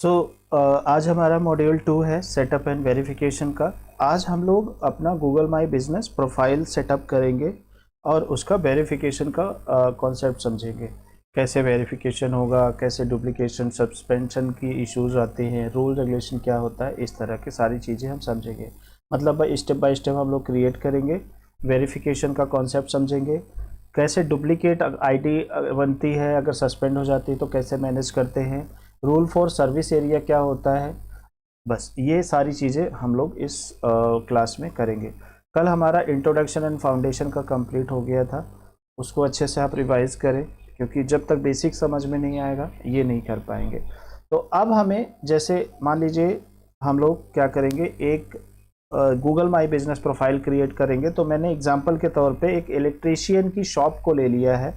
सो आज हमारा मॉड्यूल 2 है सेटअप एंड वेरिफिकेशन का। आज हम लोग अपना Google my business profile setup करेंगे और उसका वेरिफिकेशन का कॉन्सेप्ट समझेंगे। कैसे वेरिफिकेशन होगा, कैसे डुप्लीकेशन सस्पेंशन की इश्यूज आते हैं, रूल रेगुलेशन क्या होता है, इस तरह की सारी चीज़ें हम समझेंगे। मतलब बाय स्टेप हम लोग क्रिएट करेंगे, वेरिफिकेशन का कॉन्सेप्ट समझेंगे, कैसे डुप्लीकेट आईडी बनती है, अगर सस्पेंड हो जाती है तो कैसे मैनेज करते हैं, रूल फॉर सर्विस एरिया क्या होता है। बस ये सारी चीज़ें हम लोग इस क्लास में करेंगे। कल हमारा इंट्रोडक्शन एंड फाउंडेशन का कंप्लीट हो गया था, उसको अच्छे से आप रिवाइज करें, क्योंकि जब तक बेसिक समझ में नहीं आएगा ये नहीं कर पाएंगे। तो अब हमें जैसे मान लीजिए हम लोग क्या करेंगे, एक Google my business profile create करेंगे। तो मैंने एग्जांपल के तौर पे एक इलेक्ट्रीशियन की शॉप को ले लिया है,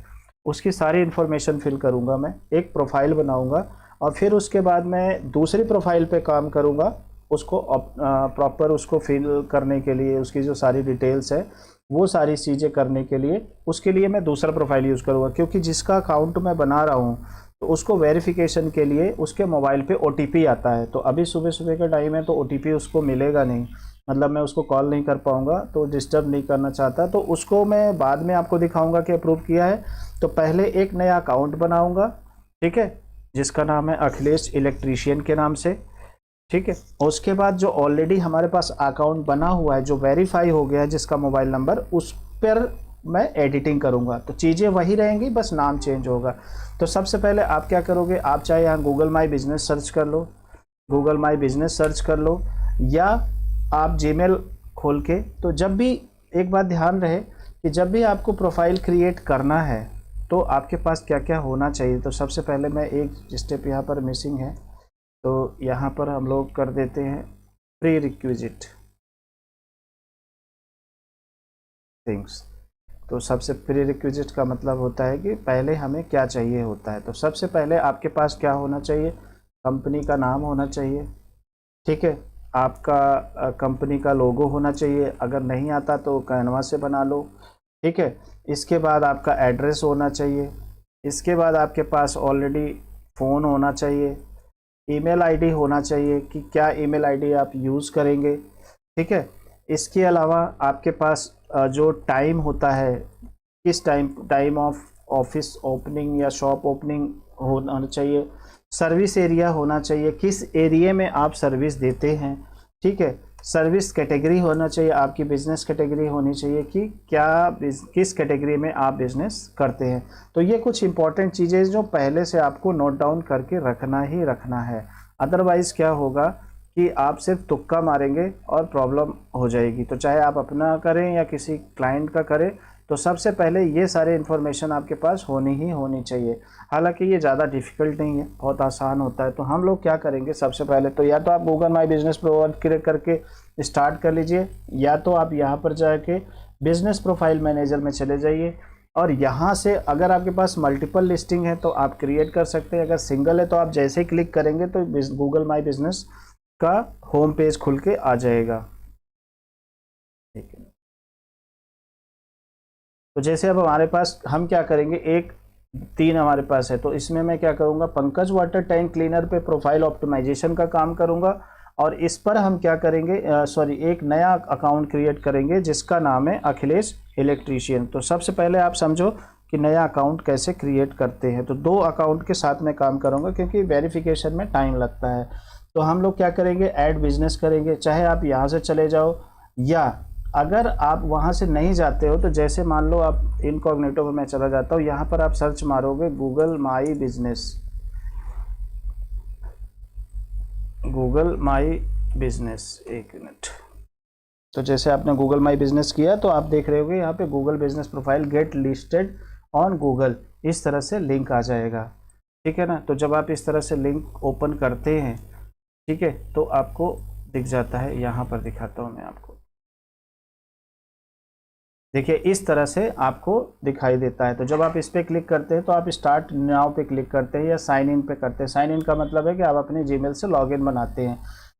उसकी सारी इन्फॉर्मेशन फिल करूँगा, मैं एक प्रोफाइल बनाऊँगा और फिर उसके बाद मैं दूसरी प्रोफाइल पे काम करूँगा, उसको प्रॉपर उसको फिल करने के लिए, उसकी जो सारी डिटेल्स है वो सारी चीज़ें करने के लिए, उसके लिए मैं दूसरा प्रोफाइल यूज़ करूँगा। क्योंकि जिसका अकाउंट मैं बना रहा हूँ तो उसको वेरिफिकेशन के लिए उसके मोबाइल पे OTP आता है। तो अभी सुबह सुबह का टाइम है तो OTP उसको मिलेगा नहीं, मतलब मैं उसको कॉल नहीं कर पाऊँगा, तो डिस्टर्ब नहीं करना चाहता। तो उसको मैं बाद में आपको दिखाऊँगा कि अप्रूव किया है। तो पहले एक नया अकाउंट बनाऊँगा, ठीक है, जिसका नाम है अखिलेश इलेक्ट्रीशियन के नाम से, ठीक है। उसके बाद जो ऑलरेडी हमारे पास अकाउंट बना हुआ है, जो वेरीफाई हो गया है, जिसका मोबाइल नंबर, उस पर मैं एडिटिंग करूंगा। तो चीज़ें वही रहेंगी, बस नाम चेंज होगा। तो सबसे पहले आप क्या करोगे, आप चाहे यहाँ गूगल माई बिजनेस सर्च कर लो, गूगल माई बिजनेस सर्च कर लो, या आप जीमेल खोल के, तो जब भी, एक बात ध्यान रहे कि जब भी आपको प्रोफाइल क्रिएट करना है तो आपके पास क्या क्या होना चाहिए। तो सबसे पहले मैं एक स्टेप यहाँ पर मिसिंग है, तो यहाँ पर हम लोग कर देते हैं प्री रिक्विजिट थिंग्स। तो सबसे प्री रिक्विजिट का मतलब होता है कि पहले हमें क्या चाहिए होता है। तो सबसे पहले आपके पास क्या होना चाहिए, कंपनी का नाम होना चाहिए, ठीक है, आपका कंपनी का लोगो होना चाहिए, अगर नहीं आता तो कैनवा से बना लो, ठीक है। इसके बाद आपका एड्रेस होना चाहिए, इसके बाद आपके पास ऑलरेडी फ़ोन होना चाहिए, ईमेल आईडी होना चाहिए कि क्या ईमेल आईडी आप यूज़ करेंगे, ठीक है। इसके अलावा आपके पास जो टाइम होता है, किस टाइम ऑफ ऑफिस ओपनिंग या शॉप ओपनिंग होना चाहिए, सर्विस एरिया होना चाहिए, किस एरिया में आप सर्विस देते हैं, ठीक है। सर्विस कैटेगरी होना चाहिए, आपकी बिजनेस कैटेगरी होनी चाहिए कि क्या किस कैटेगरी में आप बिजनेस करते हैं। तो ये कुछ इंपॉर्टेंट चीज़ें जो पहले से आपको नोट डाउन करके रखना ही रखना है। अदरवाइज़ क्या होगा कि आप सिर्फ तुक्का मारेंगे और प्रॉब्लम हो जाएगी। तो चाहे आप अपना करें या किसी क्लाइंट का करें, तो सबसे पहले ये सारे इन्फॉर्मेशन आपके पास होनी ही होनी चाहिए। हालांकि ये ज़्यादा डिफिकल्ट नहीं है, बहुत आसान होता है। तो हम लोग क्या करेंगे, सबसे पहले तो या तो आप Google my business profile create करके स्टार्ट कर लीजिए, या तो आप यहाँ पर जाके बिजनेस प्रोफाइल मैनेजर में चले जाइए और यहाँ से अगर आपके पास मल्टीपल लिस्टिंग है तो आप क्रिएट कर सकते हैं। अगर सिंगल है तो आप जैसे ही क्लिक करेंगे तो गूगल माई बिजनेस का होम पेज खुल के आ जाएगा, ठीक है। तो जैसे अब हमारे पास, हम क्या करेंगे, एक 3 हमारे पास है, तो इसमें मैं क्या करूँगा, पंकज वाटर टैंक क्लीनर पे प्रोफाइल ऑप्टिमाइजेशन का काम करूँगा। और इस पर हम क्या करेंगे, एक नया अकाउंट क्रिएट करेंगे जिसका नाम है अखिलेश इलेक्ट्रीशियन। तो सबसे पहले आप समझो कि नया अकाउंट कैसे क्रिएट करते हैं। तो 2 अकाउंट के साथ में काम करूँगा क्योंकि वेरिफिकेशन में टाइम लगता है। तो हम लोग क्या करेंगे, ऐड बिजनेस करेंगे। चाहे आप यहाँ से चले जाओ, या अगर आप वहाँ से नहीं जाते हो तो जैसे मान लो आप इनकॉग्निटो में, मैं चला जाता हूँ, यहाँ पर आप सर्च मारोगे Google my business, Google my business, एक मिनट। तो जैसे आपने गूगल माई बिजनेस किया तो आप देख रहे होगे यहाँ पे Google business profile get listed on Google, इस तरह से लिंक आ जाएगा, ठीक है ना। तो जब आप इस तरह से लिंक ओपन करते हैं, ठीक है, तो आपको दिख जाता है, यहाँ पर दिखाता हूँ मैं आपको, देखिए इस तरह से आपको दिखाई देता है। तो जब आप इस पर क्लिक करते हैं तो आप स्टार्ट नाउ पे क्लिक करते हैं या साइन इन पे करते हैं। साइन इन का मतलब है कि आप अपने जीमेल से लॉगिन बनाते हैं।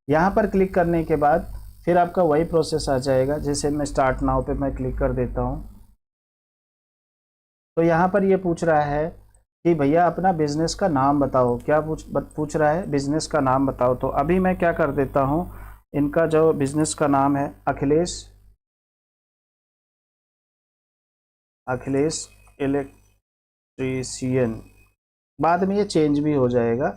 यहाँ पर क्लिक करने के बाद फिर आपका वही प्रोसेस आ जाएगा। जैसे मैं स्टार्ट नाउ पे मैं क्लिक कर देता हूँ, तो यहाँ पर ये पूछ रहा है कि भैया अपना बिजनेस का नाम बताओ, क्या पूछ रहा है, बिजनेस का नाम बताओ। तो अभी मैं क्या कर देता हूँ, इनका जो बिजनेस का नाम है अखिलेश इलेक्ट्रीशियन, बाद में ये चेंज भी हो जाएगा,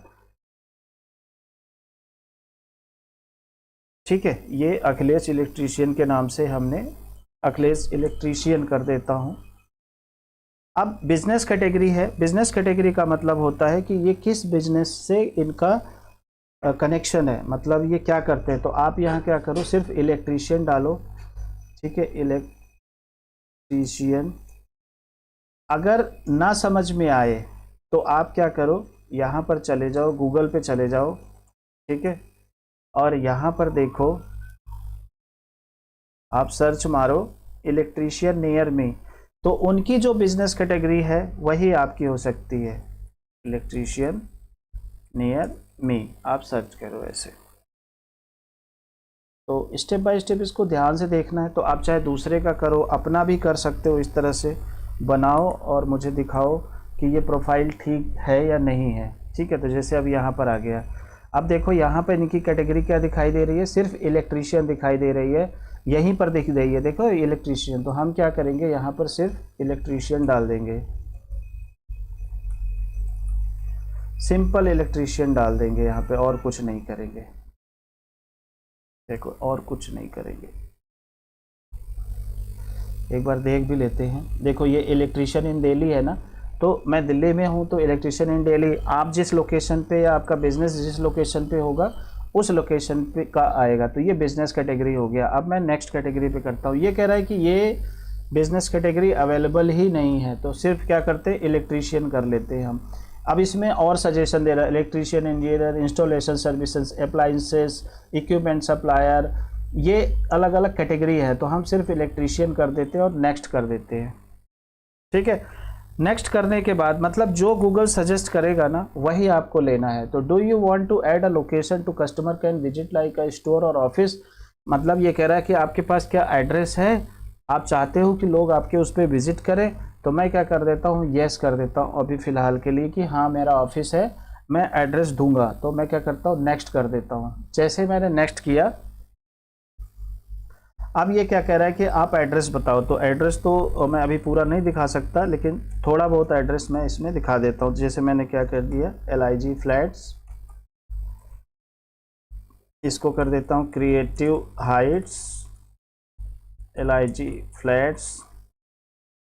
ठीक है। ये अखिलेश इलेक्ट्रीशियन के नाम से हमने अखिलेश इलेक्ट्रीशियन कर देता हूँ। अब बिजनेस कैटेगरी है, बिजनेस कैटेगरी का मतलब होता है कि ये किस बिजनेस से इनका कनेक्शन है, मतलब ये क्या करते हैं। तो आप यहाँ क्या करो, सिर्फ इलेक्ट्रीशियन डालो, ठीक है, इलेक्ट्रीशियन। अगर ना समझ में आए तो आप क्या करो, यहाँ पर चले जाओ, गूगल पे चले जाओ, ठीक है, और यहाँ पर देखो, आप सर्च मारो इलेक्ट्रीशियन नियर मी, तो उनकी जो बिजनेस कैटेगरी है वही आपकी हो सकती है, इलेक्ट्रीशियन नियर मी, आप सर्च करो ऐसे। तो स्टेप बाय स्टेप इसको ध्यान से देखना है। तो आप चाहे दूसरे का करो, अपना भी कर सकते हो, इस तरह से बनाओ और मुझे दिखाओ कि ये प्रोफाइल ठीक है या नहीं है, ठीक है। तो जैसे अब यहाँ पर आ गया, अब देखो यहाँ पर इनकी कैटेगरी क्या दिखाई दे रही है, सिर्फ इलेक्ट्रीशियन दिखाई दे रही है, यहीं पर दिख रही है, देखो इलेक्ट्रीशियन। तो हम क्या करेंगे, यहाँ पर सिर्फ इलेक्ट्रीशियन डाल देंगे, सिंपल इलेक्ट्रीशियन डाल देंगे यहाँ पे, और कुछ नहीं करेंगे, देखो और कुछ नहीं करेंगे। एक बार देख भी लेते हैं, देखो ये इलेक्ट्रीशियन इन दिल्ली है ना, तो मैं दिल्ली में हूँ, तो इलेक्ट्रीशियन इन दिल्ली, आप जिस लोकेशन पे या आपका बिजनेस जिस लोकेशन पे होगा उस लोकेशन पे का आएगा। तो ये बिजनेस कैटेगरी हो गया। अब मैं नेक्स्ट कैटेगरी पे करता हूँ, ये कह रहा है कि ये बिजनेस कैटेगरी अवेलेबल ही नहीं है, तो सिर्फ क्या करते हैं, इलेक्ट्रीशियन कर लेते हैं हम। अब इसमें और सजेशन दे रहा है, electrician, engineer, installation services, appliances, equipment supplier, ये अलग अलग कैटेगरी है। तो हम सिर्फ इलेक्ट्रीशियन कर देते हैं और नेक्स्ट कर देते हैं, ठीक है। नेक्स्ट करने के बाद मतलब जो गूगल सजेस्ट करेगा ना वही आपको लेना है। तो do you want to add a location to customer can visit like a store और ऑफिस, मतलब ये कह रहा है कि आपके पास क्या एड्रेस है, आप चाहते हो कि लोग आपके उस पर विजिट करें। तो मैं क्या कर देता हूँ, येस कर देता हूँ अभी फ़िलहाल के लिए कि हाँ मेरा ऑफिस है, मैं एड्रेस दूंगा। तो मैं क्या करता हूँ, नेक्स्ट कर देता हूँ। जैसे मैंने नेक्स्ट किया, अब ये क्या कह रहा है कि आप एड्रेस बताओ। तो एड्रेस तो मैं अभी पूरा नहीं दिखा सकता, लेकिन थोड़ा बहुत एड्रेस मैं इसमें दिखा देता हूँ। जैसे मैंने क्या कर दिया, LIG फ्लैट्स, इसको कर देता हूँ क्रिएटिव हाइट्स, LIG फ्लैट्स,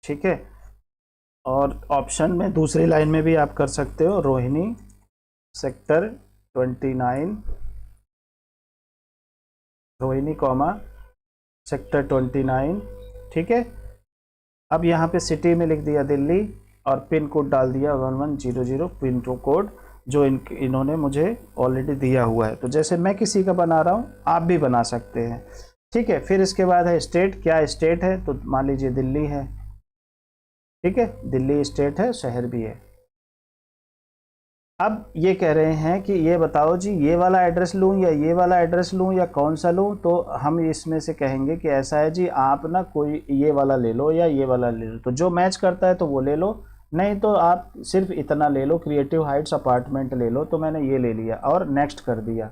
ठीक है। और ऑप्शन में दूसरी लाइन में भी आप कर सकते हो, Rohini sector 29, Rohini comma sector 29, ठीक है। अब यहाँ पे सिटी में लिख दिया दिल्ली और पिन कोड डाल दिया 1100 पिन कोड, जो इन्होंने मुझे ऑलरेडी दिया हुआ है। तो जैसे मैं किसी का बना रहा हूँ आप भी बना सकते हैं, ठीक है। फिर इसके बाद है स्टेट, क्या स्टेट है, तो मान लीजिए दिल्ली है, ठीक है, दिल्ली स्टेट है, शहर भी है। अब ये कह रहे हैं कि ये बताओ जी ये वाला एड्रेस लूँ या ये वाला एड्रेस लूँ या कौन सा लूँ। तो हम इसमें से कहेंगे कि ऐसा है जी, आप ना कोई ये वाला ले लो या ये वाला ले लो, तो जो मैच करता है तो वो ले लो, नहीं तो आप सिर्फ इतना ले लो, क्रिएटिव हाइट्स अपार्टमेंट ले लो। तो मैंने ये ले लिया और नेक्स्ट कर दिया।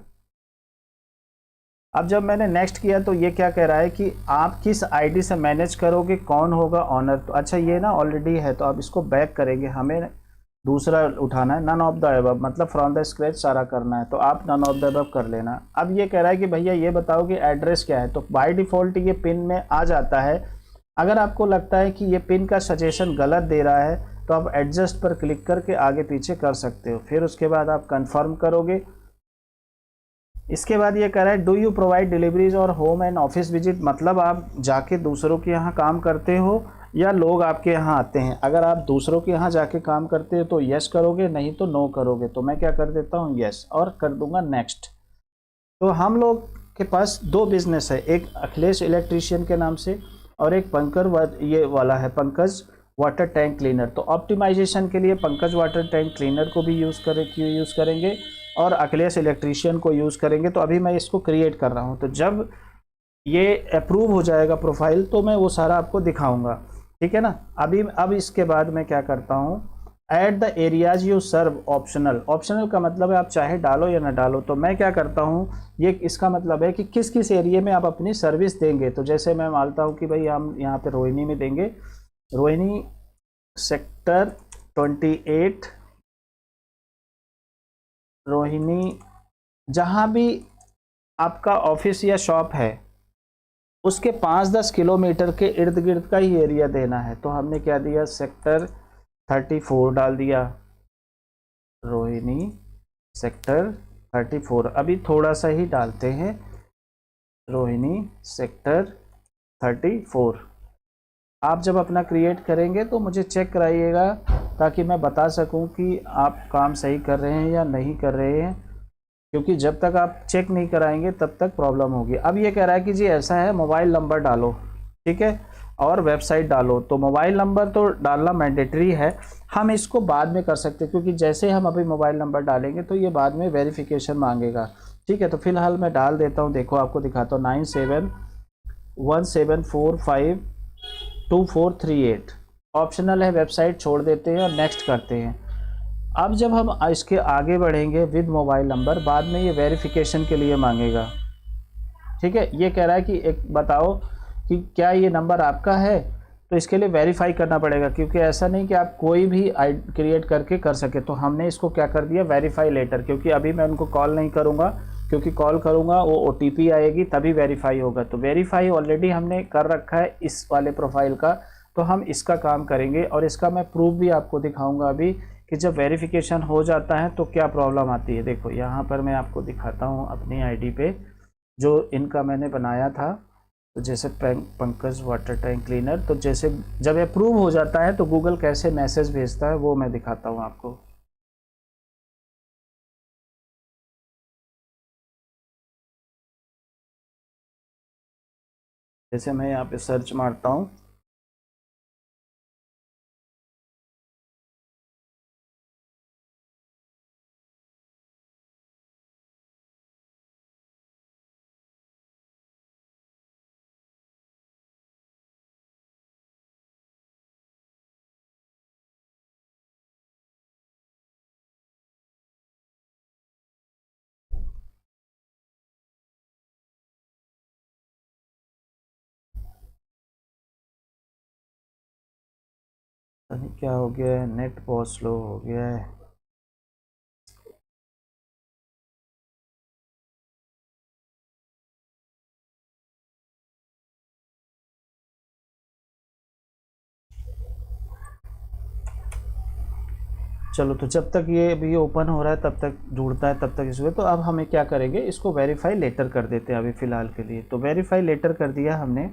अब जब मैंने नेक्स्ट किया तो ये क्या कह रहा है कि आप किस आईडी से मैनेज करोगे, कौन होगा ऑनर। तो अच्छा ये ना ऑलरेडी है, तो आप इसको बैक करेंगे, हमें दूसरा उठाना है, नन ऑफ द अबव, मतलब फ्रॉम द स्क्रैच सारा करना है। तो आप नन ऑफ द अबव कर लेना। अब ये कह रहा है कि भैया ये बताओ कि एड्रेस क्या है। तो बाय डिफ़ॉल्ट ये पिन में आ जाता है। अगर आपको लगता है कि ये पिन का सजेशन गलत दे रहा है तो आप एडजस्ट पर क्लिक करके आगे पीछे कर सकते हो। फिर उसके बाद आप कंफर्म करोगे। इसके बाद ये कह रहा है डू यू प्रोवाइड डिलीवरीज और होम एंड ऑफिस विजिट, मतलब आप जाके दूसरों के यहाँ काम करते हो या लोग आपके यहाँ आते हैं। अगर आप दूसरों के यहाँ जाके काम करते हो तो यस करोगे, नहीं तो नो करोगे। तो मैं क्या कर देता हूँ, यस, और कर दूंगा नेक्स्ट। तो हम लोग के पास दो बिजनेस है, एक अखिलेश इलेक्ट्रीशियन के नाम से और एक पंकज, ये वाला है पंकज वाटर टैंक क्लीनर। तो ऑप्टिमाइजेशन के लिए पंकज वाटर टैंक क्लीनर को भी यूज़ करेंगे और अखिलेश इलेक्ट्रीशियन को यूज़ करेंगे। तो अभी मैं इसको क्रिएट कर रहा हूँ, तो जब ये अप्रूव हो जाएगा प्रोफाइल तो मैं वो सारा आपको दिखाऊंगा, ठीक है ना। अब इसके बाद मैं क्या करता हूँ, add the areas you serve optional. Optional का मतलब है आप चाहे डालो या ना डालो। तो मैं क्या करता हूँ, ये इसका मतलब है कि किस किस एरिया में आप अपनी सर्विस देंगे। तो जैसे मैं मानता हूँ कि भाई हम यहाँ पे रोहिणी में देंगे, रोहिणी सेक्टर 28, रोहिणी, जहाँ भी आपका ऑफिस या शॉप है उसके 5-10 किलोमीटर के इर्द गिर्द का ही एरिया देना है। तो हमने क्या दिया, सेक्टर 34 डाल दिया, रोहिणी सेक्टर 34। अभी थोड़ा सा ही डालते हैं, रोहिणी सेक्टर 34। आप जब अपना क्रिएट करेंगे तो मुझे चेक कराइएगा, ताकि मैं बता सकूं कि आप काम सही कर रहे हैं या नहीं कर रहे हैं, क्योंकि जब तक आप चेक नहीं कराएंगे तब तक प्रॉब्लम होगी। अब ये कह रहा है कि जी ऐसा है, मोबाइल नंबर डालो, ठीक है, और वेबसाइट डालो। तो मोबाइल नंबर तो डालना मैंडेटरी है, हम इसको बाद में कर सकते हैं, क्योंकि जैसे हम अभी मोबाइल नंबर डालेंगे तो ये बाद में वेरिफिकेशन मांगेगा, ठीक है। तो फिलहाल मैं डाल देता हूँ, देखो आपको दिखाता हूँ, 9717452438। ऑप्शनल है, वेबसाइट छोड़ देते हैं और नेक्स्ट करते हैं। अब जब हम इसके आगे बढ़ेंगे विद मोबाइल नंबर, बाद में ये वेरिफिकेशन के लिए मांगेगा, ठीक है। ये कह रहा है कि एक बताओ कि क्या ये नंबर आपका है, तो इसके लिए वेरीफाई करना पड़ेगा, क्योंकि ऐसा नहीं कि आप कोई भी आई क्रिएट करके कर सके। तो हमने इसको क्या कर दिया, वेरीफाई लेटर, क्योंकि अभी मैं उनको कॉल नहीं करूँगा, क्योंकि कॉल करूँगा वो OTP आएगी तभी वेरीफाई होगा। तो वेरीफाई ऑलरेडी हमने कर रखा है इस वाले प्रोफाइल का, तो हम इसका काम करेंगे। और इसका मैं प्रूफ भी आपको दिखाऊंगा अभी, कि जब वेरिफिकेशन हो जाता है तो क्या प्रॉब्लम आती है। देखो यहाँ पर मैं आपको दिखाता हूँ अपनी आईडी पे जो इनका मैंने बनाया था। तो जैसे पंकज वाटर टैंक क्लीनर, तो जैसे जब अप्रूव हो जाता है तो गूगल कैसे मैसेज भेजता है वो मैं दिखाता हूँ आपको। जैसे मैं यहाँ पे सर्च मारता हूँ, पता नहीं क्या हो गया है, नेट बहुत स्लो हो गया है। चलो, तो जब तक ये अभी ओपन हो रहा है तब तक ढूंढता है, तब तक इसमें, तो अब हमें क्या करेंगे, इसको वेरीफाई लेटर कर देते हैं अभी फ़िलहाल के लिए। तो वेरीफाई लेटर कर दिया हमने,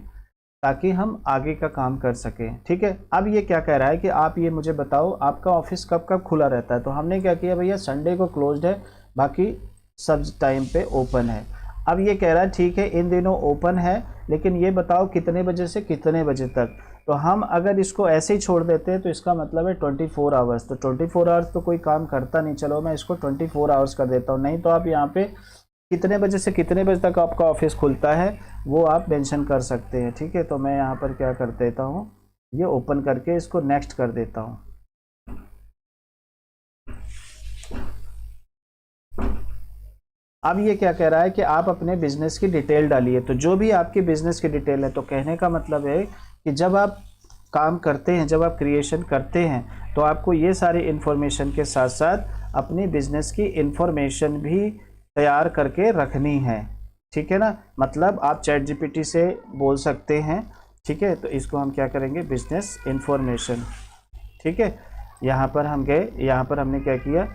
ताकि हम आगे का काम कर सकें, ठीक है। अब ये क्या कह रहा है कि आप ये मुझे बताओ आपका ऑफिस कब कब खुला रहता है। तो हमने क्या किया, भैया संडे को क्लोज्ड है, बाकी सब टाइम पे ओपन है। अब ये कह रहा है ठीक है इन दिनों ओपन है, लेकिन ये बताओ कितने बजे से कितने बजे तक। तो हम अगर इसको ऐसे ही छोड़ देते हैं तो इसका मतलब है 24 आवर्स। तो 24 आवर्स तो कोई काम करता नहीं, चलो मैं इसको 24 आवर्स कर देता हूँ। नहीं तो आप यहाँ पे कितने बजे से कितने बजे तक आपका ऑफिस खुलता है वो आप मेंशन कर सकते हैं, ठीक है। तो मैं यहाँ पर क्या कर देता हूँ, ये ओपन करके इसको नेक्स्ट कर देता हूँ। अब ये क्या कह रहा है कि आप अपने बिजनेस की डिटेल डालिए। तो जो भी आपकी बिजनेस की डिटेल है, तो कहने का मतलब है कि जब आप काम करते हैं, जब आप क्रिएशन करते हैं, तो आपको ये सारी इन्फॉर्मेशन के साथ साथ अपनी बिजनेस की इन्फॉर्मेशन भी तैयार करके रखनी है, ठीक है ना। मतलब आप ChatGPT से बोल सकते हैं, ठीक है। तो इसको हम क्या करेंगे, बिजनेस इन्फॉर्मेशन, ठीक है। यहाँ पर हम गए, यहाँ पर हमने क्या किया,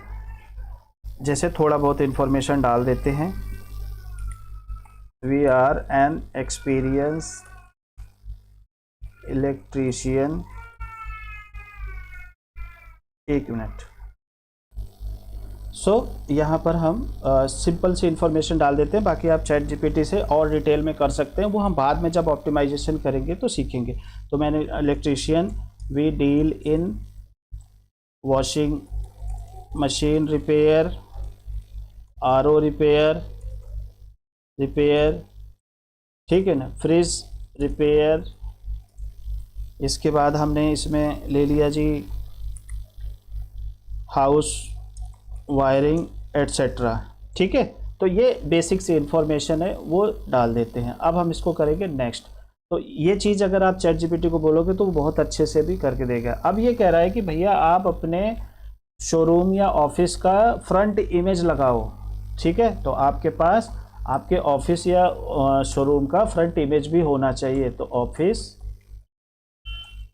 जैसे थोड़ा बहुत इन्फॉर्मेशन डाल देते हैं। We are an experience electrician, एक मिनट। यहाँ पर हम सिंपल सी इन्फॉर्मेशन डाल देते हैं, बाकी आप ChatGPT से और डिटेल में कर सकते हैं, वो हम बाद में जब ऑप्टिमाइजेशन करेंगे तो सीखेंगे। तो मैंने electrician, we deal in washing machine repair, RO repair, ठीक है ना, फ्रिज रिपेयर। इसके बाद हमने इसमें ले लिया जी हाउस वायरिंग एट्सेट्रा। ठीक है, तो ये बेसिक सी इंफॉर्मेशन है, वो डाल देते हैं। अब हम इसको करेंगे नेक्स्ट। तो ये चीज़ अगर आप चैट जीपीटी को बोलोगे तो वो बहुत अच्छे से भी करके देगा। अब ये कह रहा है कि भैया आप अपने शोरूम या ऑफिस का फ्रंट इमेज लगाओ। ठीक है, तो आपके पास आपके ऑफिस या शोरूम का फ्रंट इमेज भी होना चाहिए। तो ऑफिस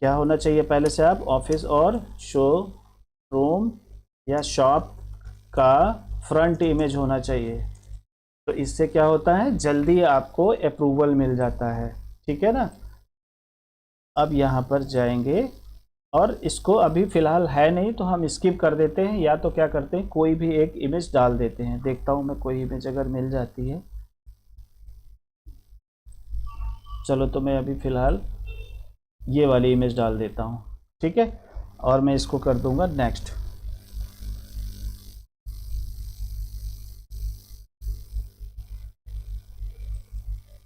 क्या होना चाहिए, पहले से आप ऑफिस और शोरूम या शॉप का फ्रंट इमेज होना चाहिए। तो इससे क्या होता है, जल्दी आपको अप्रूवल मिल जाता है। ठीक है ना। अब यहाँ पर जाएंगे और इसको अभी फ़िलहाल है नहीं तो हम स्किप कर देते हैं, या तो क्या करते हैं कोई भी एक इमेज डाल देते हैं। देखता हूँ मैं कोई इमेज अगर मिल जाती है। चलो, तो मैं अभी फ़िलहाल ये वाली इमेज डाल देता हूँ। ठीक है, और मैं इसको कर दूंगा नेक्स्ट।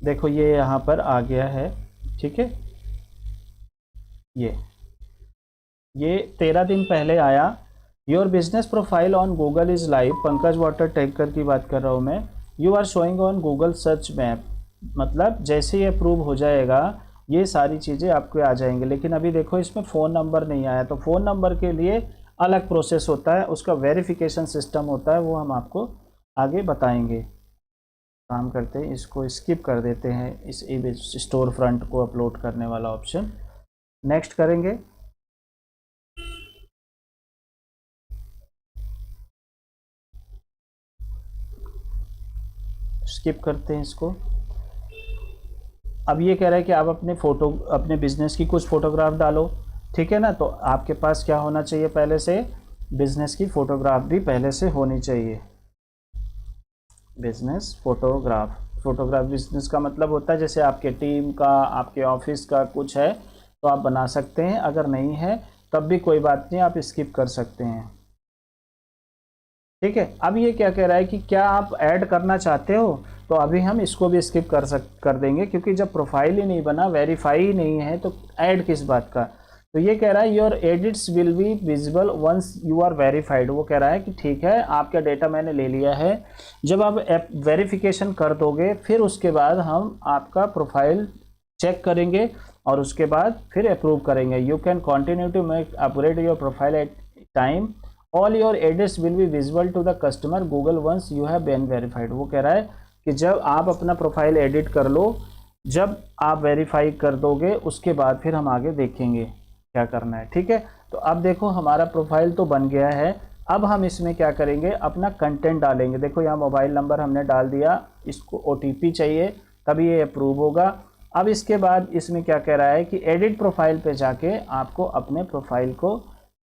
देखो ये यहाँ पर आ गया है। ठीक है, ये 13 दिन पहले आया। Your business profile on Google is live. Pankaj water tanker की बात कर रहा हूँ मैं। You are showing on Google search map. मतलब जैसे ही अप्रूव हो जाएगा ये सारी चीज़ें आपको आ जाएंगे। लेकिन अभी देखो इसमें फ़ोन नंबर नहीं आया, तो फ़ोन नंबर के लिए अलग प्रोसेस होता है, उसका वेरिफिकेशन सिस्टम होता है, वो हम आपको आगे बताएंगे। काम करते हैं, इसको स्किप कर देते हैं, इस इमेज स्टोर फ्रंट को अपलोड करने वाला ऑप्शन। नेक्स्ट करेंगे। स्किप करते हैं इसको। अब ये कह रहा है कि आप अपने बिजनेस की कुछ फ़ोटोग्राफ डालो। ठीक है ना, तो आपके पास क्या होना चाहिए, पहले से बिजनेस की फ़ोटोग्राफ भी पहले से होनी चाहिए। बिजनेस फोटोग्राफ बिजनेस का मतलब होता है जैसे आपके टीम का, आपके ऑफिस का कुछ है तो आप बना सकते हैं, अगर नहीं है तब भी कोई बात नहीं, आप स्किप कर सकते हैं। ठीक है, अब ये क्या कह रहा है कि क्या आप ऐड करना चाहते हो, तो अभी हम इसको भी स्किप कर देंगे, क्योंकि जब प्रोफाइल ही नहीं बना, वेरीफाई ही नहीं है, तो ऐड किस बात का। तो ये कह रहा है your edits will be visible once you are verified. वो कह रहा है कि ठीक है, आपका डेटा मैंने ले लिया है, जब आप वेरिफिकेशन कर दोगे फिर उसके बाद हम आपका प्रोफाइल चेक करेंगे और उसके बाद फिर अप्रूव करेंगे। You can continue to make upgrade your profile at time. All your edits will be visible to the customer Google once you have been verified. वो कह रहा है कि जब आप अपना प्रोफाइल एडिट कर लो, जब आप वेरीफाई कर दोगे उसके बाद फिर हम आगे देखेंगे क्या करना है। ठीक है, तो अब देखो हमारा प्रोफाइल तो बन गया है। अब हम इसमें क्या करेंगे, अपना कंटेंट डालेंगे। देखो यहाँ मोबाइल नंबर हमने डाल दिया, इसको OTP चाहिए तभी ये अप्रूव होगा। अब इसके बाद इसमें क्या कह रहा है कि एडिट प्रोफाइल पे जाके आपको अपने प्रोफाइल को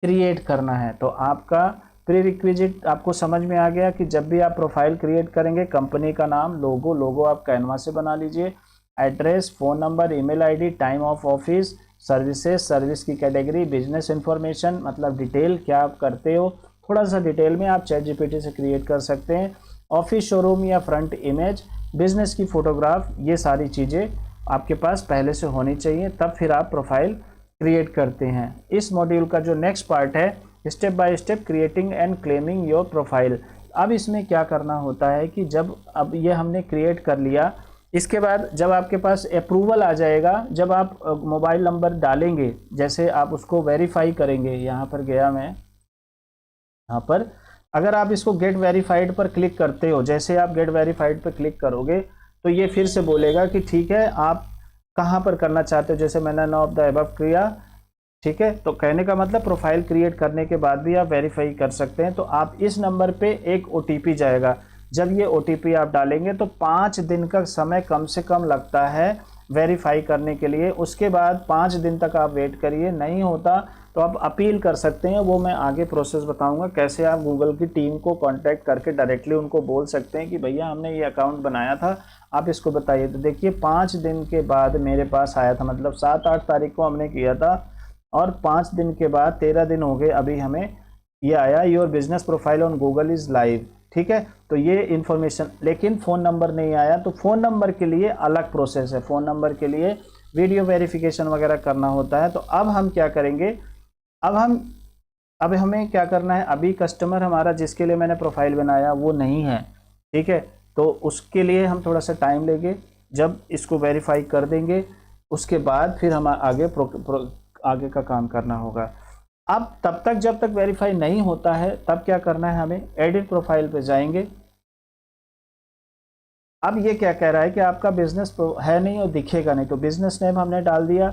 क्रिएट करना है। तो आपका प्री रिक्विजिट आपको समझ में आ गया कि जब भी आप प्रोफाइल क्रिएट करेंगे, कंपनी का नाम, लोगो आप कैनवा से बना लीजिए, address, phone number, email ID, time of office, services, service की कैटेगरी, बिजनेस इन्फॉर्मेशन मतलब डिटेल क्या आप करते हो, थोड़ा सा डिटेल में आप चैट जीपीटी से क्रिएट कर सकते हैं। ऑफिस, शोरूम या फ्रंट इमेज, बिजनेस की फ़ोटोग्राफ, ये सारी चीज़ें आपके पास पहले से होनी चाहिए, तब फिर आप प्रोफाइल क्रिएट करते हैं। इस मॉड्यूल का जो नेक्स्ट पार्ट है, step by step creating and claiming your profile. अब इसमें क्या करना होता है कि जब अब ये हमने क्रिएट कर लिया, इसके बाद जब आपके पास अप्रूवल आ जाएगा, जब आप मोबाइल नंबर डालेंगे, जैसे आप उसको वेरीफाई करेंगे, यहाँ पर गया मैं, यहाँ पर अगर आप इसको गेट वेरीफाइड पर क्लिक करते हो, जैसे आप गेट वेरीफाइड पर क्लिक करोगे तो ये फिर से बोलेगा कि ठीक है आप कहाँ पर करना चाहते हो, जैसे मैंने नॉन ऑफ द अबव किया। ठीक है, तो कहने का मतलब प्रोफाइल क्रिएट करने के बाद भी आप वेरीफाई कर सकते हैं। तो आप इस नंबर पे एक OTP जाएगा, जब ये OTP आप डालेंगे तो 5 दिन का समय कम से कम लगता है वेरीफाई करने के लिए। उसके बाद 5 दिन तक आप वेट करिए, नहीं होता तो आप अपील कर सकते हैं, वो मैं आगे प्रोसेस बताऊंगा कैसे आप गूगल की टीम को कांटेक्ट करके डायरेक्टली उनको बोल सकते हैं कि भैया हमने ये अकाउंट बनाया था, आप इसको बताइए। तो देखिए 5 दिन के बाद मेरे पास आया था, मतलब 7-8 तारीख को हमने किया था और 5 दिन के बाद 13 दिन हो गए, अभी हमें ये आया, your business profile on Google is live. ठीक है, तो ये इन्फॉर्मेशन, लेकिन फ़ोन नंबर नहीं आया, तो फ़ोन नंबर के लिए अलग प्रोसेस है, फ़ोन नंबर के लिए वीडियो वेरिफिकेशन वगैरह करना होता है। तो अब हम क्या करेंगे, अब हम अब हमें क्या करना है, अभी कस्टमर हमारा जिसके लिए मैंने प्रोफाइल बनाया वो नहीं है, ठीक है, तो उसके लिए हम थोड़ा सा टाइम लेंगे। जब इसको वेरीफाई कर देंगे उसके बाद फिर हम आगे आगे का काम करना होगा। अब तब तक जब तक वेरीफाई नहीं होता है तब क्या करना है, हमें एडिट प्रोफाइल पे जाएंगे। अब ये क्या कह रहा है कि आपका बिजनेस है नहीं और दिखेगा नहीं, तो बिजनेस नेम हमने डाल दिया।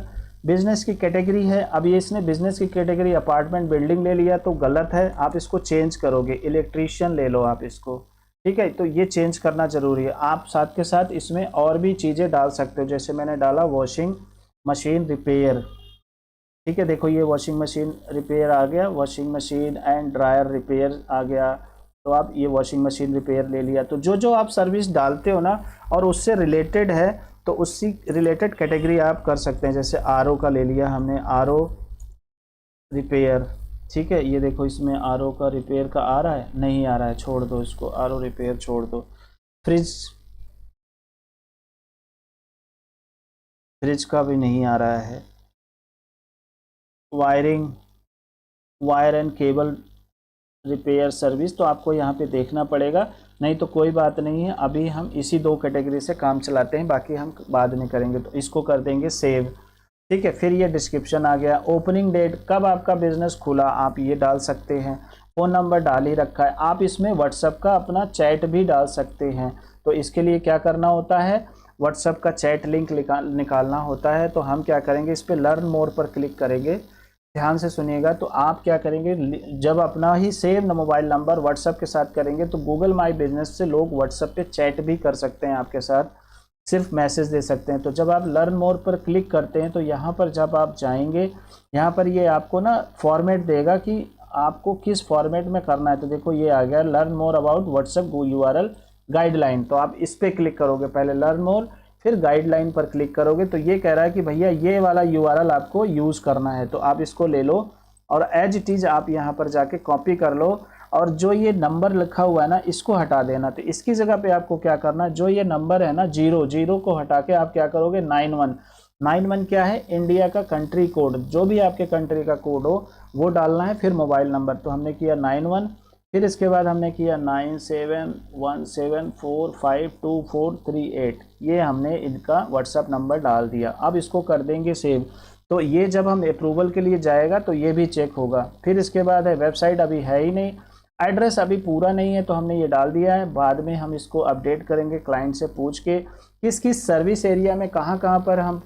बिजनेस की कैटेगरी है, अब ये इसने बिजनेस की कैटेगरी अपार्टमेंट बिल्डिंग ले लिया तो गलत है, आप इसको चेंज करोगे, इलेक्ट्रीशियन ले लो आप इसको, ठीक है, तो ये चेंज करना जरूरी है। आप साथ के साथ इसमें और भी चीज़ें डाल सकते हो, जैसे मैंने डाला वॉशिंग मशीन रिपेयर, ठीक है, देखो ये वॉशिंग मशीन रिपेयर आ गया, washing machine and dryer repair आ गया, तो आप ये वॉशिंग मशीन रिपेयर ले लिया। तो जो जो आप सर्विस डालते हो ना और उससे रिलेटेड है तो उससे रिलेटेड कैटेगरी आप कर सकते हैं। जैसे आरओ का ले लिया हमने, आरओ रिपेयर, ठीक है, ये देखो इसमें आरओ का रिपेयर का आ रहा है, नहीं आ रहा है, छोड़ दो इसको, आरओ रिपेयर छोड़ दो। फ्रिज, फ्रिज का भी नहीं आ रहा है। Wiring, wire and cable repair service, तो आपको यहाँ पे देखना पड़ेगा, नहीं तो कोई बात नहीं है, अभी हम इसी दो कैटेगरी से काम चलाते हैं, बाकी हम बाद में करेंगे। तो इसको कर देंगे सेव, ठीक है। फिर ये डिस्क्रिप्शन आ गया, ओपनिंग डेट, कब आपका बिजनेस खुला आप ये डाल सकते हैं, फ़ोन नंबर डाल ही रखा है, आप इसमें व्हाट्सएप का अपना चैट भी डाल सकते हैं। तो इसके लिए क्या करना होता है, व्हाट्सएप का चैट लिंक निकालना होता है। तो हम क्या करेंगे, इस पर लर्न मोर पर क्लिक करेंगे, ध्यान से सुनिएगा। तो आप क्या करेंगे, जब अपना ही सेम मोबाइल नंबर व्हाट्सएप के साथ करेंगे तो गूगल माई बिजनेस से लोग व्हाट्सएप पे चैट भी कर सकते हैं आपके साथ, सिर्फ मैसेज दे सकते हैं। तो जब आप लर्न मोर पर क्लिक करते हैं तो यहाँ पर जब आप जाएंगे, यहाँ पर ये आपको ना फॉर्मेट देगा कि आपको किस फॉर्मेट में करना है। तो देखो ये आ गया learn more about WhatsApp URL guideline, तो आप इस पर क्लिक करोगे, पहले लर्न मोर फिर गाइडलाइन पर क्लिक करोगे। तो ये कह रहा है कि भैया ये वाला URL आपको यूज़ करना है, तो आप इसको ले लो और एज इट इज़ आप यहाँ पर जाके कॉपी कर लो, और जो ये नंबर लिखा हुआ है ना इसको हटा देना। तो इसकी जगह पे आपको क्या करना है, जो ये नंबर है ना 0 को हटा के आप क्या करोगे 91 क्या है, इंडिया का कंट्री कोड, जो भी आपके कंट्री का कोड हो वो डालना है, फिर मोबाइल नंबर। तो हमने किया 91, फिर इसके बाद हमने किया 9717452438, ये हमने इनका व्हाट्सएप नंबर डाल दिया। अब इसको कर देंगे सेव। तो ये जब हम अप्रूवल के लिए जाएगा तो ये भी चेक होगा। फिर इसके बाद है वेबसाइट, अभी है ही नहीं, एड्रेस अभी पूरा नहीं है तो हमने ये डाल दिया है, बाद में हम इसको अपडेट करेंगे क्लाइंट से पूछ के किस किस सर्विस एरिया में कहाँ कहाँ पर हम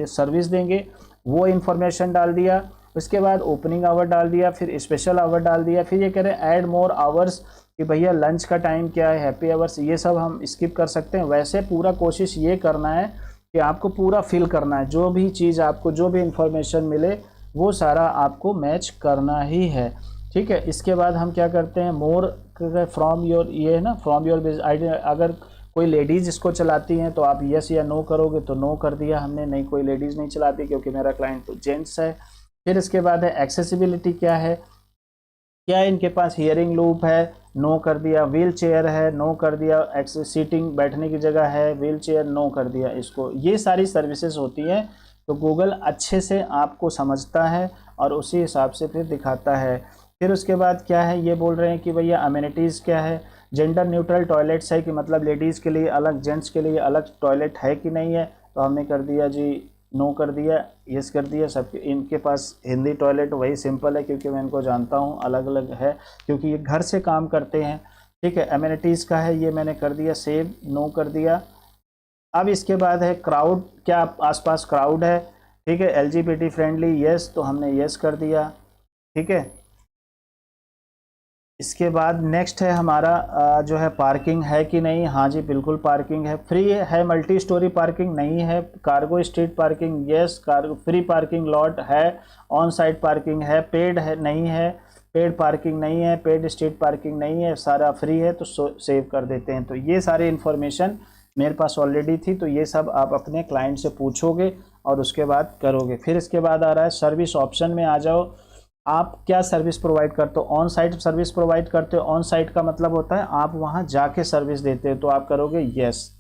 सर्विस देंगे, वो इन्फॉर्मेशन डाल दिया। उसके बाद ओपनिंग आवर डाल दिया, फिर स्पेशल आवर डाल दिया, फिर ये कह रहे हैं ऐड मोर आवर्स कि भैया लंच का टाइम क्या है, हैप्पी आवर्स, ये सब हम स्किप कर सकते हैं। वैसे पूरा कोशिश ये करना है कि आपको पूरा फिल करना है, जो भी चीज़ आपको जो भी इंफॉर्मेशन मिले वो सारा आपको मैच करना ही है, ठीक है। इसके बाद हम क्या करते हैं, मोर फ्रॉम योर, ये है ना फ्रॉम योर बिजनेस, अगर कोई लेडीज़ इसको चलाती हैं तो आप यस या नो करोगे, तो नो कर दिया हमने, नहीं कोई लेडीज़ नहीं चलाती क्योंकि मेरा क्लाइंट तो जेंट्स है। फिर इसके बाद है एक्सेसिबिलिटी क्या है, क्या इनके पास हियरिंग लूप है, नो कर दिया। व्हील चेयर है, नो कर दिया। सीटिंग बैठने की जगह है, व्हील चेयर, नो कर दिया इसको। ये सारी सर्विसेज होती हैं, तो गूगल अच्छे से आपको समझता है और उसी हिसाब से फिर दिखाता है। फिर उसके बाद क्या है, ये बोल रहे हैं कि भैया अमेनिटीज़ क्या है, जेंडर न्यूट्रल टॉयलेट्स है कि मतलब लेडीज़ के लिए अलग जेंट्स के लिए अलग टॉयलेट है कि नहीं है, तो हमने कर दिया जी नो कर दिया, यस कर दिया। सब इनके पास हिंदी टॉयलेट वही सिंपल है क्योंकि मैं इनको जानता हूँ, अलग अलग है क्योंकि ये घर से काम करते हैं, ठीक है। एमिनिटीज़ का है, ये मैंने कर दिया सेव, नो कर दिया। अब इसके बाद है क्राउड, क्या आसपास क्राउड है, ठीक है। LGBT फ्रेंडली यस, तो हमने यस कर दिया, ठीक है। इसके बाद नेक्स्ट है हमारा जो है पार्किंग है कि नहीं, हाँ जी बिल्कुल पार्किंग है। फ्री है, मल्टी स्टोरी पार्किंग नहीं है। Cargo street parking yes, cargo free parking lot है। ऑन साइट पार्किंग है, पेड है नहीं है, पेड पार्किंग नहीं है, पेड स्ट्रीट पार्किंग नहीं है, सारा फ्री है, तो सेव कर देते हैं। तो ये सारी इन्फॉर्मेशन मेरे पास ऑलरेडी थी, तो ये सब आप अपने क्लाइंट से पूछोगे और उसके बाद करोगे। फिर इसके बाद आ रहा है सर्विस ऑप्शन में आ जाओ, आप क्या सर्विस प्रोवाइड करते हो, ऑन साइट सर्विस प्रोवाइड करते हो। ऑन साइट का मतलब होता है आप वहाँ जाके सर्विस देते हो, तो आप करोगे yes.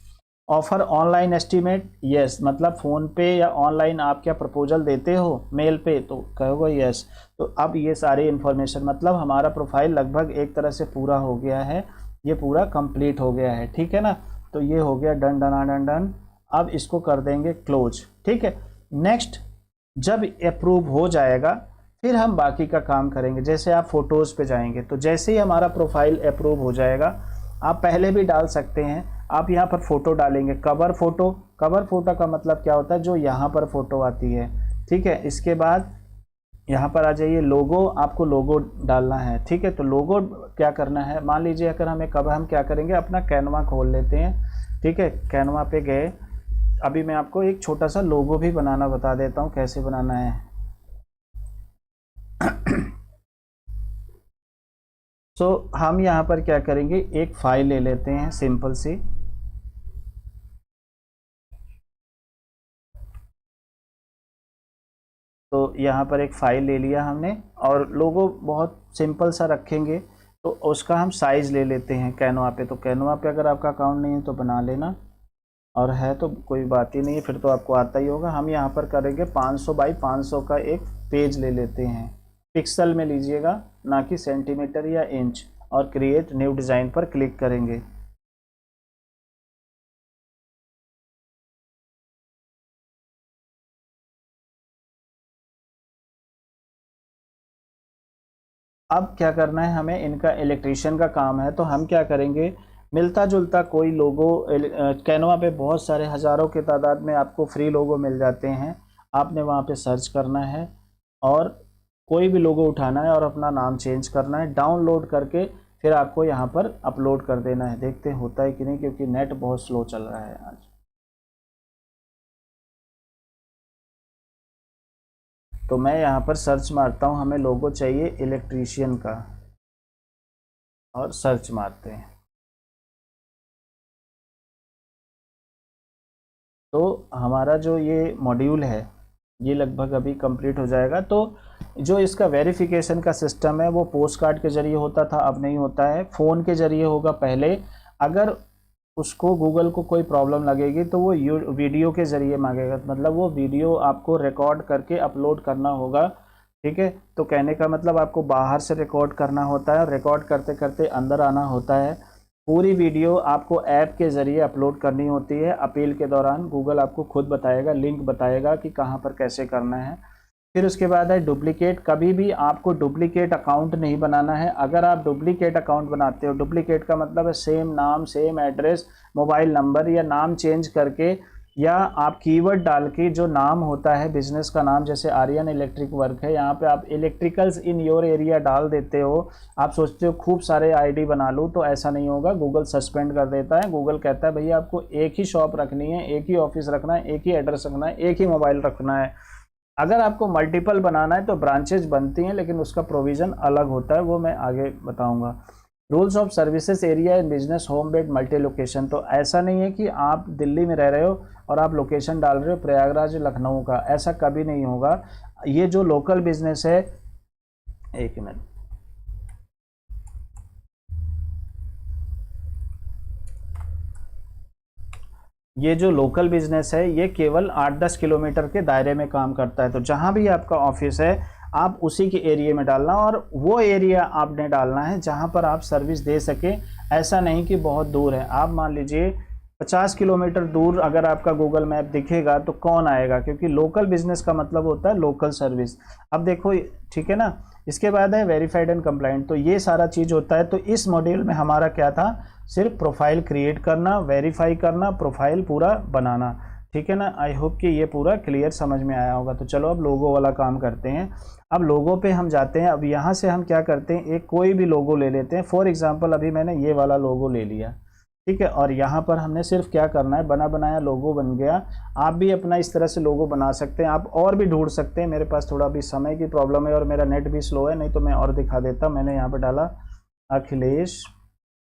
Offer online estimate, yes, मतलब फ़ोन पे या ऑनलाइन आप क्या प्रपोजल देते हो मेल पे, तो कहोगे यस। तो अब ये सारी इन्फॉर्मेशन, मतलब हमारा प्रोफाइल लगभग एक तरह से पूरा हो गया है, ये पूरा कंप्लीट हो गया है, ठीक है ना। तो ये हो गया डन डन डन डन। अब इसको कर देंगे क्लोज, ठीक है। नेक्स्ट, जब अप्रूव हो जाएगा फिर हम बाकी का काम करेंगे। जैसे आप फोटोज़ पे जाएंगे, तो जैसे ही हमारा प्रोफाइल अप्रूव हो जाएगा, आप पहले भी डाल सकते हैं, आप यहाँ पर फ़ोटो डालेंगे, कवर फ़ोटो। कवर फ़ोटो का मतलब क्या होता है, जो यहाँ पर फ़ोटो आती है, ठीक है। इसके बाद यहाँ पर आ जाइए, लोगो, आपको लोगो डालना है, ठीक है। तो लोगो क्या करना है, मान लीजिए अगर हमें कब, हम क्या करेंगे, अपना कैनवा खोल लेते हैं, ठीक है। कैनवा पे गए, अभी मैं आपको एक छोटा सा लोगो भी बनाना बता देता हूँ कैसे बनाना है। तो हम यहाँ पर क्या करेंगे, एक फाइल ले लेते हैं सिंपल सी। तो यहाँ पर एक फ़ाइल ले लिया हमने, और लोगो बहुत सिंपल सा रखेंगे। तो उसका हम साइज़ ले लेते हैं कैनवा पे। तो कैनवा पे अगर आपका अकाउंट नहीं है तो बना लेना, और है तो कोई बात ही नहीं है, फिर तो आपको आता ही होगा। हम यहाँ पर करेंगे 500 बाई 500 का एक पेज ले लेते हैं। पिक्सल में लीजिएगा, ना कि सेंटीमीटर या इंच, और क्रिएट न्यू डिज़ाइन पर क्लिक करेंगे। अब क्या करना है हमें, इनका इलेक्ट्रीशियन का काम है, तो हम क्या करेंगे, मिलता जुलता कोई लोगो, कैनवा पे बहुत सारे हज़ारों की तादाद में आपको फ्री लोगो मिल जाते हैं। आपने वहाँ पे सर्च करना है, और कोई भी लोगो उठाना है और अपना नाम चेंज करना है, डाउनलोड करके फिर आपको यहाँ पर अपलोड कर देना है। देखते हैं होता है कि नहीं, क्योंकि नेट बहुत स्लो चल रहा है आज। तो मैं यहाँ पर सर्च मारता हूँ, हमें लोगो चाहिए इलेक्ट्रीशियन का, और सर्च मारते हैं। तो हमारा जो ये मॉड्यूल है, ये लगभग अभी कंप्लीट हो जाएगा। तो जो इसका वेरिफिकेशन का सिस्टम है वो पोस्ट कार्ड के ज़रिए होता था, अब नहीं होता है, फ़ोन के ज़रिए होगा पहले। अगर उसको गूगल को कोई प्रॉब्लम लगेगी तो वो वीडियो के ज़रिए मांगेगा, मतलब वो वीडियो आपको रिकॉर्ड करके अपलोड करना होगा, ठीक है। तो कहने का मतलब आपको बाहर से रिकॉर्ड करना होता है, रिकॉर्ड करते करते अंदर आना होता है। पूरी वीडियो आपको ऐप के ज़रिए अपलोड करनी होती है। अपील के दौरान गूगल आपको खुद बताएगा, लिंक बताएगा कि कहाँ पर कैसे करना है। फिर उसके बाद है डुप्लीकेट। कभी भी आपको डुप्लीकेट अकाउंट नहीं बनाना है। अगर आप डुप्लीकेट अकाउंट बनाते हो, डुप्लीकेट का मतलब है सेम नाम, सेम एड्रेस, मोबाइल नंबर, या नाम चेंज करके, या आप कीवर्ड डाल के, जो नाम होता है बिजनेस का नाम, जैसे आर्यन इलेक्ट्रिक वर्क है, यहाँ पे आप इलेक्ट्रिकल्स इन योर एरिया डाल देते हो। आप सोचते हो खूब सारे आईडी बना लूँ, तो ऐसा नहीं होगा, गूगल सस्पेंड कर देता है। गूगल कहता है भैया आपको एक ही शॉप रखनी है, एक ही ऑफिस रखना है, एक ही एड्रेस रखना है, एक ही मोबाइल रखना है। अगर आपको मल्टीपल बनाना है तो ब्रांचेज बनती हैं, लेकिन उसका प्रोविज़न अलग होता है, वो मैं आगे बताऊंगा। Rules of services area in business home bed multi location. तो ऐसा नहीं है कि आप दिल्ली में रह रहे हो और आप लोकेशन डाल रहे हो प्रयागराज लखनऊ का, ऐसा कभी नहीं होगा। ये जो लोकल बिजनेस है, एक मिनट, ये जो लोकल बिजनेस है ये केवल 8-10 किलोमीटर के दायरे में काम करता है। तो जहाँ भी आपका ऑफिस है आप उसी के एरिया में डालना, और वो एरिया आपने डालना है जहाँ पर आप सर्विस दे सके। ऐसा नहीं कि बहुत दूर है। आप मान लीजिए 50 किलोमीटर दूर अगर आपका गूगल मैप दिखेगा तो कौन आएगा, क्योंकि लोकल बिजनेस का मतलब होता है लोकल सर्विस। अब देखो, ठीक है ना। इसके बाद है वेरीफाइड एंड कंप्लाइंट। तो ये सारा चीज़ होता है। तो इस मॉड्यूल में हमारा क्या था, सिर्फ प्रोफाइल क्रिएट करना, वेरीफाई करना, प्रोफाइल पूरा बनाना, ठीक है ना। आई होप कि ये पूरा क्लियर समझ में आया होगा। तो चलो अब लोगो वाला काम करते हैं। अब लोगो पे हम जाते हैं। अब यहाँ से हम क्या करते हैं, एक कोई भी लोगो ले लेते हैं। फॉर एग्जांपल अभी मैंने ये वाला लोगो ले लिया, ठीक है। और यहाँ पर हमने सिर्फ क्या करना है, बना बनाया लोगो बन गया। आप भी अपना इस तरह से लोगो बना सकते हैं। आप और भी ढूंढ सकते हैं। मेरे पास थोड़ा भी समय की प्रॉब्लम है और मेरा नेट भी स्लो है, नहीं तो मैं और दिखा देता। मैंने यहाँ पर डाला अखिलेश,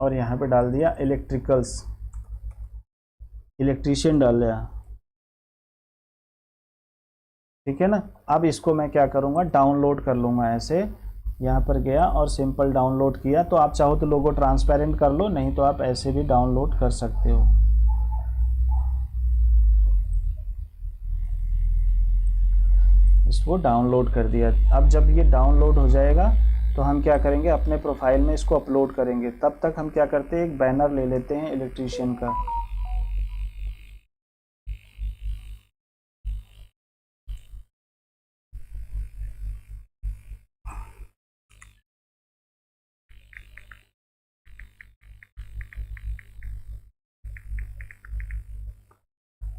और यहाँ पे डाल दिया इलेक्ट्रिकल्स, इलेक्ट्रीशियन डाल दिया, ठीक है ना। अब इसको मैं क्या करूँगा, डाउनलोड कर लूँगा। ऐसे यहाँ पर गया और सिंपल डाउनलोड किया। तो आप चाहो तो लोगो ट्रांसपेरेंट कर लो, नहीं तो आप ऐसे भी डाउनलोड कर सकते हो। इसको डाउनलोड कर दिया। अब जब ये डाउनलोड हो जाएगा तो हम क्या करेंगे, अपने प्रोफाइल में इसको अपलोड करेंगे। तब तक हम क्या करते हैं, एक बैनर ले लेते हैं इलेक्ट्रीशियन का।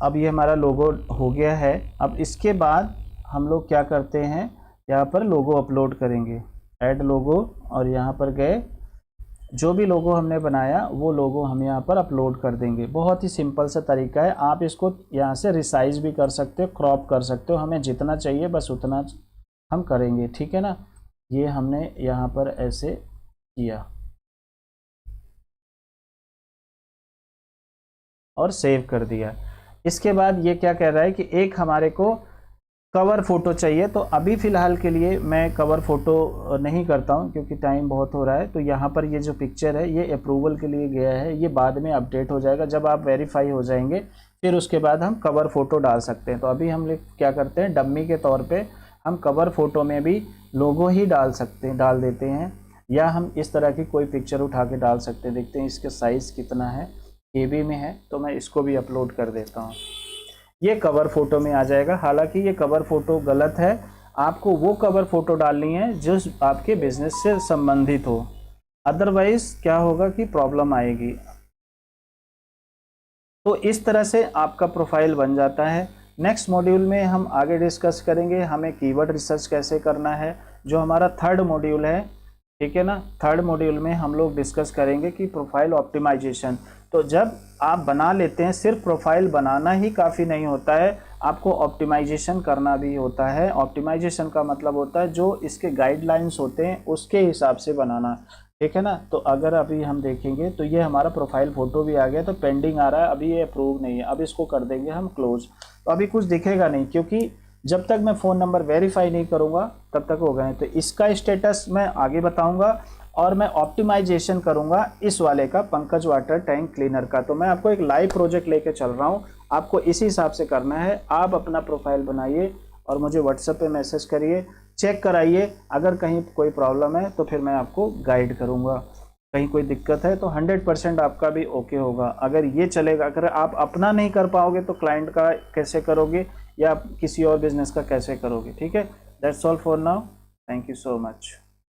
अब ये हमारा लोगो हो गया है। अब इसके बाद हम लोग क्या करते हैं, यहाँ पर लोगो अपलोड करेंगे, ऐड लोगो, और यहाँ पर गए, जो भी लोगो हमने बनाया वो लोगो हम यहाँ पर अपलोड कर देंगे। बहुत ही सिंपल सा तरीका है। आप इसको यहाँ से रिसाइज भी कर सकते हो, क्रॉप कर सकते हो, हमें जितना चाहिए बस उतना हम करेंगे, ठीक है ना। ये हमने यहाँ पर ऐसे किया और सेव कर दिया। इसके बाद ये क्या कह रहा है कि एक हमारे को कवर फ़ोटो चाहिए। तो अभी फ़िलहाल के लिए मैं कवर फ़ोटो नहीं करता हूँ क्योंकि टाइम बहुत हो रहा है। तो यहाँ पर ये जो पिक्चर है ये अप्रूवल के लिए गया है, ये बाद में अपडेट हो जाएगा जब आप वेरीफाई हो जाएंगे, फिर उसके बाद हम कवर फ़ोटो डाल सकते हैं। तो अभी हम लोग क्या करते हैं, डम्मी के तौर पर हम कवर फ़ोटो में भी लोगो ही डाल देते हैं, या हम इस तरह की कोई पिक्चर उठा के डाल सकते हैं। देखते हैं इसके साइज़ कितना है, KB में है, तो मैं इसको भी अपलोड कर देता हूँ। ये कवर फ़ोटो में आ जाएगा। हालांकि ये कवर फ़ोटो गलत है, आपको वो कवर फ़ोटो डालनी है जो आपके बिजनेस से संबंधित हो, अदरवाइज़ क्या होगा कि प्रॉब्लम आएगी। तो इस तरह से आपका प्रोफाइल बन जाता है। नेक्स्ट मॉड्यूल में हम आगे डिस्कस करेंगे हमें कीवर्ड रिसर्च कैसे करना है, जो हमारा थर्ड मॉड्यूल है, ठीक है ना। थर्ड मॉड्यूल में हम लोग डिस्कस करेंगे कि प्रोफाइल ऑप्टिमाइजेशन। तो जब आप बना लेते हैं, सिर्फ प्रोफाइल बनाना ही काफ़ी नहीं होता है, आपको ऑप्टिमाइजेशन करना भी होता है। ऑप्टिमाइजेशन का मतलब होता है जो इसके गाइडलाइंस होते हैं उसके हिसाब से बनाना, ठीक है ना। तो अगर अभी हम देखेंगे तो ये हमारा प्रोफाइल फ़ोटो भी आ गया, तो पेंडिंग आ रहा है, अभी ये अप्रूव नहीं है। अब इसको कर देंगे हम क्लोज। तो अभी कुछ दिखेगा नहीं क्योंकि जब तक मैं फ़ोन नंबर वेरीफाई नहीं करूँगा तब तक होगा नहीं। तो इसका स्टेटस मैं आगे बताऊँगा, और मैं ऑप्टिमाइजेशन करूँगा इस वाले का, पंकज वाटर टैंक क्लीनर का। तो मैं आपको एक लाइव प्रोजेक्ट लेके चल रहा हूँ, आपको इसी हिसाब से करना है। आप अपना प्रोफाइल बनाइए और मुझे व्हाट्सएप पे मैसेज करिए, चेक कराइए। अगर कहीं कोई प्रॉब्लम है तो फिर मैं आपको गाइड करूँगा, कहीं कोई दिक्कत है तो 100% आपका भी ओके होगा। अगर ये चलेगा, अगर आप अपना नहीं कर पाओगे तो क्लाइंट का कैसे करोगे, या किसी और बिजनेस का कैसे करोगे, ठीक है। That's all for now, thank you so much.